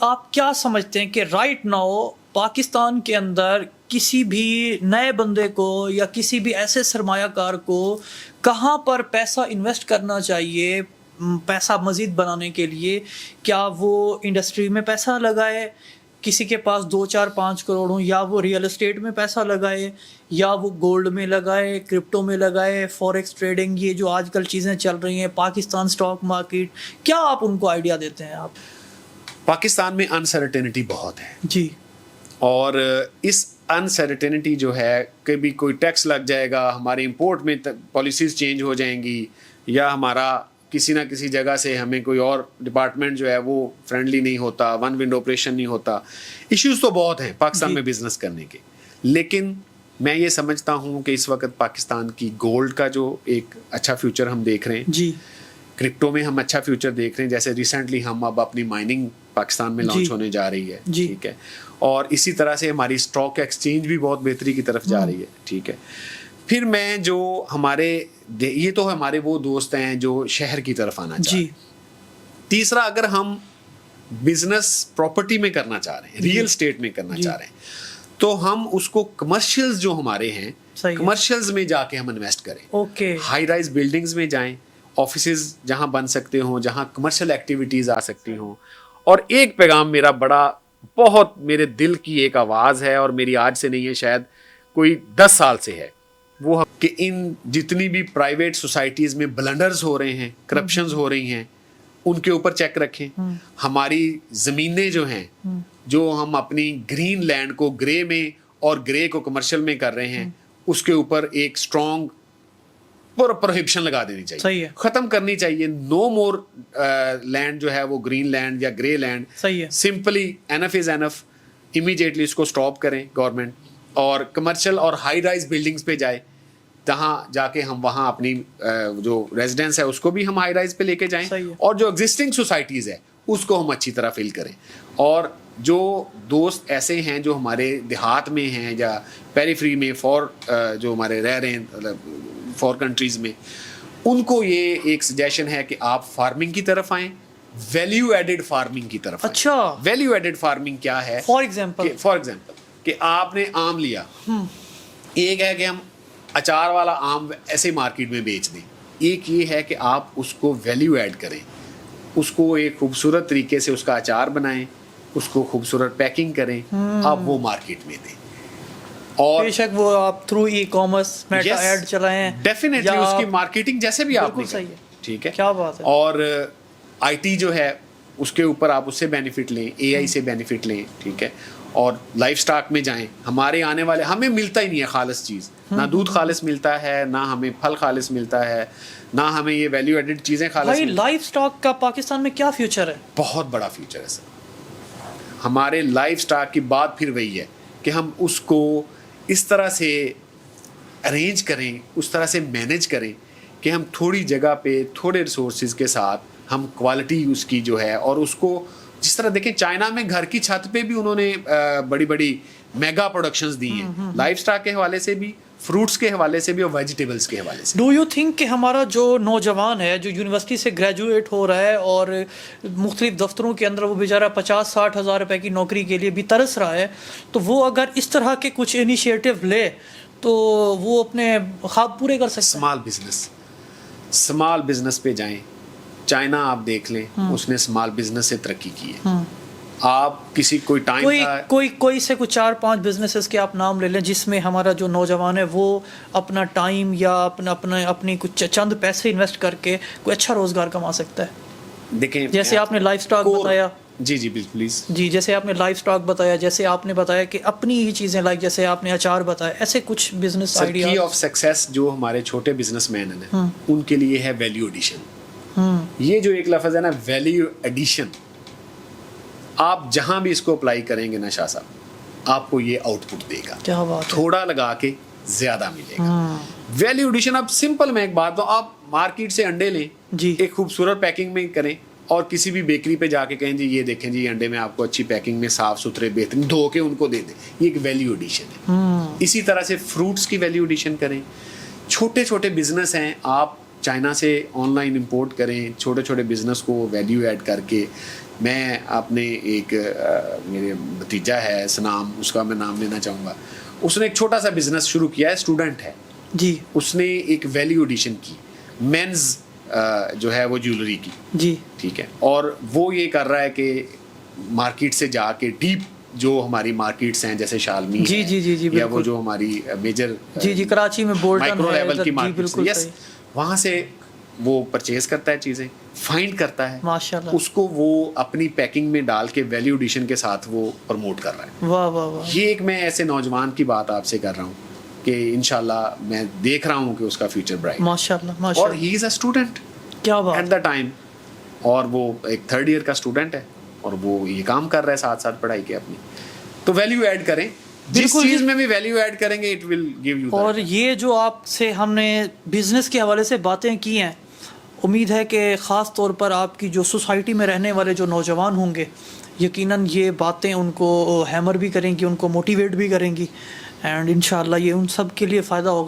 آپ کیا سمجھتے ہیں کہ رائٹ ناؤ پاکستان کے اندر کسی بھی نئے بندے کو یا کسی بھی ایسے سرمایہ کار کو کہاں پر پیسہ انویسٹ کرنا چاہیے پیسہ مزید بنانے کے لیے؟ کیا وہ انڈسٹری میں پیسہ لگائے، کسی کے پاس 2 4 5 کروڑ ہوں، یا وہ ریئل اسٹیٹ میں پیسہ لگائے، یا وہ گولڈ میں لگائے، کرپٹو میں لگائے، فوریکس ٹریڈنگ، یہ جو آج کل چیزیں چل رہی ہیں، پاکستان سٹاک مارکیٹ، کیا آپ ان کو آئیڈیا دیتے ہیں آپ؟ پاکستان میں انسرٹینٹی بہت ہے جی، اور اس انسرٹینٹی جو ہے کبھی کوئی ٹیکس لگ جائے گا، ہمارے امپورٹ میں پالیسیز چینج ہو جائیں گی، یا ہمارا کسی نہ کسی جگہ سے ہمیں کوئی اور ڈپارٹمنٹ جو ہے وہ فرینڈلی نہیں ہوتا، ون ونڈو آپریشن نہیں ہوتا. ایشوز تو بہت ہیں پاکستان میں بزنس کرنے کے. لیکن میں یہ سمجھتا ہوں کہ اس وقت پاکستان کی گولڈ کا جو ایک اچھا فیوچر ہم دیکھ رہے ہیں، جی، کرپٹو میں ہم اچھا فیوچر دیکھ رہے ہیں. جیسے ریسنٹلی ہم اب اپنی مائننگ پاکستان میں لانچ ہونے جا رہی ہے، ٹھیک ہے، اور اسی طرح سے ہماری اسٹاک ایکسچینج بھی بہت بہتری کی طرف جا رہی ہے، ٹھیک ہے. پھر میں جو ہمارے یہ تو ہمارے وہ دوست ہیں جو شہر کی طرف آنا چاہتے ہیں. تیسرا، اگر ہم بزنس پراپرٹی میں کرنا چاہ رہے ہیں، ریئل اسٹیٹ میں کرنا چاہ رہے ہیں، تو ہم اس کو کمرشلز جو ہمارے ہیں، کمرشلز میں جا کے ہم انویسٹ کریں. اوکے، ہائی رائز بلڈنگز میں جائیں، آفیسز جہاں بن سکتے ہوں، جہاں کمرشل ایکٹیویٹیز آ سکتی ہوں. اور ایک پیغام میرا بہت میرے دل کی ایک آواز ہے، اور میری آج سے نہیں ہے، شاید کوئی 10 سال سے ہے، وہ کہ ان جتنی بھی پرائیویٹ سوسائٹیز میں بلنڈرز ہو رہے ہیں، کرپشنز ہو رہی ہیں، ان کے اوپر چیک رکھیں. ہماری زمینیں جو ہیں، جو ہم اپنی گرین لینڈ کو گرے میں اور گرے کو کمرشل میں کر رہے ہیں، اس کے اوپر ایک اسٹرانگ پروہیبشن لگا دینی چاہیے، ختم کرنی چاہیے. نو مور لینڈ جو ہے وہ گرین لینڈ یا گرے لینڈ. سمپلی انف از انف، امیڈیٹلی اس کو اسٹاپ کریں گورنمنٹ، اور کمرشل اور ہائی رائز بلڈنگز پہ جائے، جہاں جا کے ہم وہاں اپنی جو ریزیڈنس ہے اس کو بھی ہم ہائی رائز پہ لے کے جائیں، اور جو ایگزسٹنگ سوسائٹیز ہے اس کو ہم اچھی طرح فل کریں. اور جو دوست ایسے ہیں جو ہمارے دیہات میں ہیں یا پیریفری میں جو ہمارے رہ رہے ہیں فور کنٹریز میں، ان کو یہ ایک سجیشن ہے کہ آپ فارمنگ کی طرف آئیں، ویلیو ایڈڈ فارمنگ کی طرف. اچھا، ویلیو ایڈڈ فارمنگ کیا ہے؟ فار ایگزامپل کہ آپ نے آم لیا، ایک ہے کہ ہم اچار والا آم ایسے مارکیٹ میں بیچ دیں، ایک یہ ہے کہ آپ اس کو ویلیو ایڈ کریں، اس کو ایک خوبصورت طریقے سے اس کا اچار بنائیں، اس کو خوبصورت پیکنگ کریں، آپ وہ مارکیٹ میں دیں. اور بے شک وہ آپ through e commerce Meta ad چلائیں، ڈیفینیٹلی اس کی مارکیٹنگ جیسے بھی آپ نے، ٹھیک ہے، کیا بات ہے. اور آئی ٹی جو ہے اس کے اوپر آپ اس سے بینیفٹ لیں، اے آئی سے بینیفٹ لیں، ٹھیک ہے. اور لائف سٹاک میں جائیں. ہمارے آنے والے، ہمیں ملتا ہی نہیں ہے خالص چیز، نہ دودھ خالص ملتا ہے، نہ ہمیں پھل خالص ملتا ہے، نہ ہمیں یہ ویلیو ایڈڈ چیزیں خالص ملتی ہیں. لائف سٹاک کا پاکستان میں کیا فیوچر ہے؟ بہت بڑا فیوچر ہے سر. ہمارے لائف سٹاک کی بات پھر وہی ہے کہ ہم اس کو اس طرح سے ارینج کریں، اس طرح سے مینیج کریں کہ ہم تھوڑی جگہ پہ تھوڑے ریسورسز کے ساتھ ہم کوالٹی اس کی جو ہے، اور اس کو جس طرح دیکھیں چائنا میں گھر کی چھت پہ بھی انہوں نے بڑی بڑی میگا پروڈکشنز دی ہیں، لائف سٹاک کے حوالے سے بھی، فروٹس کے حوالے سے بھی، اور ویجیٹیبلس کے حوالے سے. ڈو یو تھنک کہ ہمارا جو نوجوان ہے جو یونیورسٹی سے گریجویٹ ہو رہا ہے اور مختلف دفتروں کے اندر وہ بیچارہ 50-60 ہزار روپے کی نوکری کے لیے بھی ترس رہا ہے، تو وہ اگر اس طرح کے کچھ انیشیٹو لے تو وہ اپنے خواب پورے کر سکتے ہیں؟ اسمال بزنس پہ جائیں. چائنا آپ دیکھ لیں، اس نے اسمال بزنس سے ترقی کی ہے. آپ کسی کوئی ٹائم کوئی سے کوئی 4-5 بزنسز کے آپ نام لے لیں جس میں ہمارا جو نوجوان ہے وہ اپنا ٹائم یا اپنی کچھ چند پیسے انویسٹ کر کے کوئی اچھا روزگار کما سکتا ہے. دیکھیں جیسے آپ نے لائف سٹاک بتایا، جی بالکل پلیز، جی جیسے آپ نے لائف سٹاک بتایا، جیسے آپ نے بتایا کہ اپنی ہی چیزیں لائک جیسے آپ نے اچار بتایا، ایسے کچھ بزنس آئیڈیا. کی آف سکسیس جو ہمارے چھوٹے بزنس مین ہیں ان کے لیے ہے ویلیو ایڈیشن. یہ جو ایک لفظ ہے نا ویلیو ایڈیشن، آپ جہاں بھی اس کو اپلائی کریں گے نا شاہ صاحب، آپ کو یہ آؤٹ پٹ دے گا. کیا بات، تھوڑا لگا کے زیادہ ملے گا. ویلیو ایڈیشن، اب سمپل میں ایک بات تو آپ مارکیٹ سے انڈے لیں، ایک خوبصورت پیکنگ میں کریں، اور کسی بھی بیکری پہ جا کے کہیں جی یہ دیکھیں جی انڈے میں آپ کو اچھی پیکنگ میں صاف ستھرے بہترین دھو کے ان کو دے دیں، یہ ایک ویلیو ایڈیشن ہے. اسی طرح سے فروٹس کی ویلیو ایڈیشن کریں. چھوٹے چھوٹے بزنس ہیں، آپ چائنا سے آن لائن امپورٹ کریں، چھوٹے چھوٹے بزنس کو ویلیو ایڈ کر کے میں اپنے ایک میرے بھتیجا ہے سنام، اس کا میں نام لینا چاہوں گا، اس نے ایک چھوٹا سا بزنس شروع کیا ہے، اسٹوڈنٹ ہے جی اس نے ایک ویلیو ایڈیشن کی مینز جو ہے وہ جیولری کی، جی ٹھیک ہے، اور وہ یہ کر رہا ہے کہ مارکیٹ سے جا کے ڈیپ جو ہماری مارکیٹس ہیں جیسے شالمی جی جی جی جی یا وہ بالکل جو ہماری میجر جی جی کراچی میں بولٹن مائکرو ہے لیول ادھر، کی جی مارکیٹس، بالکل یس، صحیح، وہاں سے وہ پرچیز کرتا ہے چیزیں، فائنڈ کرتا ہے، ماشاء اللہ، اس کو وہ اپنی پیکنگ میں ڈال کے ویلیو ایڈیشن کے ساتھ وہ پروموٹ کر رہا ہے۔ واہ واہ واہ، یہ ایک میں ایسے نوجوان کی بات آپ سے کر رہا ہوں کہ انشاءاللہ میں دیکھ رہا ہوں کہ اس کا فیوچر برائٹ، ماشاء اللہ ماشاء اور اللہ، ہی از اے اسٹوڈنٹ کیا بات، ایٹ دا ٹائم، اور وہ ایک 3rd ایئر کا اسٹوڈنٹ ہے اور وہ یہ کام کر رہا ہے ساتھ ساتھ پڑھائی کے اپنی۔ تو ویلیو ایڈ کریں، جس بالکل چیز جی، میں بھی ویلیو ایڈ کریں گے اٹ ول گیو یو۔ اور یہ جو آپ سے ہم نے بزنس کے حوالے سے باتیں کی ہیں، امید ہے کہ خاص طور پر آپ کی جو سوسائٹی میں رہنے والے جو نوجوان ہوں گے، یقیناً یہ باتیں ان کو ہیمر بھی کریں گی، ان کو موٹیویٹ بھی کریں گی، اینڈ انشاءاللہ یہ ان سب کے لیے فائدہ ہوگا۔